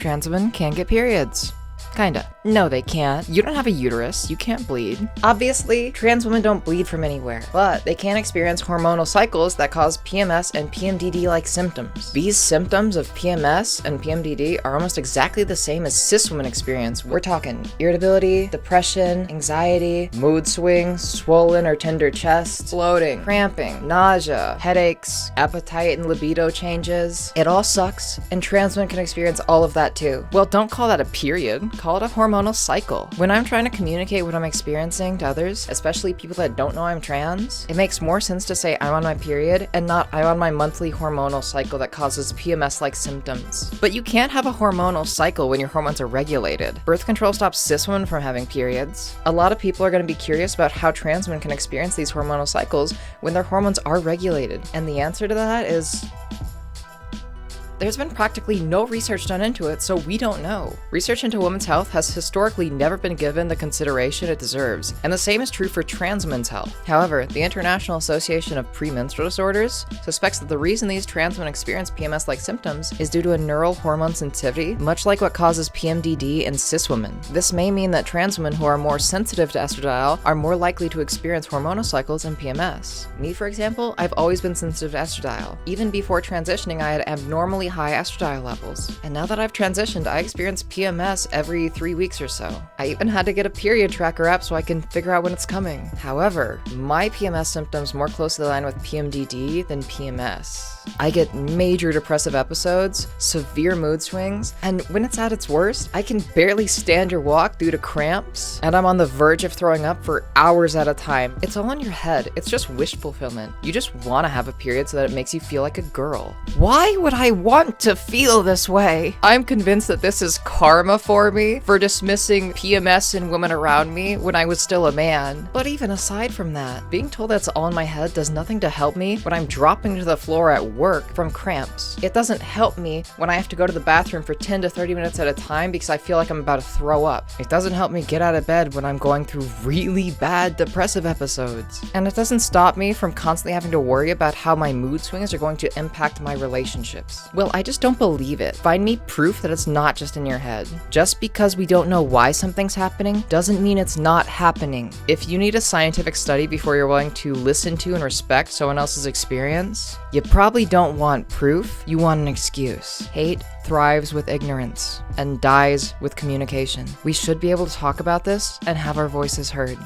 Trans women can get periods. Kinda. No, they can't. You don't have a uterus. You can't bleed. Obviously, trans women don't bleed from anywhere, but they can experience hormonal cycles that cause PMS and PMDD-like symptoms. These symptoms of PMS and PMDD are almost exactly the same as cis women experience. We're talking irritability, depression, anxiety, mood swings, swollen or tender chest, bloating, cramping, nausea, headaches, appetite and libido changes. It all sucks, and trans women can experience all of that too. Well, don't call that a period. Call it a hormonal cycle. When I'm trying to communicate what I'm experiencing to others, especially people that don't know I'm trans, it makes more sense to say I'm on my period and not I'm on my monthly hormonal cycle that causes PMS-like symptoms. But you can't have a hormonal cycle when your hormones are regulated. Birth control stops cis women from having periods. A lot of people are going to be curious about how trans women can experience these hormonal cycles when their hormones are regulated. And the answer to that is there's been practically no research done into it, so we don't know. Research into women's health has historically never been given the consideration it deserves, and the same is true for trans women's health. However, the International Association of Premenstrual Disorders suspects that the reason these trans women experience PMS-like symptoms is due to a neural hormone sensitivity, much like what causes PMDD in cis women. This may mean that trans women who are more sensitive to estradiol are more likely to experience hormonal cycles and PMS. Me, for example, I've always been sensitive to estradiol. Even before transitioning, I had abnormally high estradiol levels. And now that I've transitioned, I experience PMS every 3 weeks or so. I even had to get a period tracker app so I can figure out when it's coming. However, my PMS symptoms more closely align with PMDD than PMS. I get major depressive episodes, severe mood swings, and when it's at its worst, I can barely stand or walk due to cramps, and I'm on the verge of throwing up for hours at a time. It's all in your head. It's just wish fulfillment. You just want to have a period so that it makes you feel like a girl. Why would I want to feel this way? I'm convinced that this is karma for me for dismissing PMS in women around me when I was still a man. But even aside from that, being told that's all in my head does nothing to help me when I'm dropping to the floor at work from cramps. It doesn't help me when I have to go to the bathroom for 10 to 30 minutes at a time because I feel like I'm about to throw up. It doesn't help me get out of bed when I'm going through really bad depressive episodes. And it doesn't stop me from constantly having to worry about how my mood swings are going to impact my relationships. Well, I just don't believe it. Find me proof that it's not just in your head. Just because we don't know why something's happening doesn't mean it's not happening. If you need a scientific study before you're willing to listen to and respect someone else's experience, you probably don't want proof, you want an excuse. Hate thrives with ignorance and dies with communication. We should be able to talk about this and have our voices heard.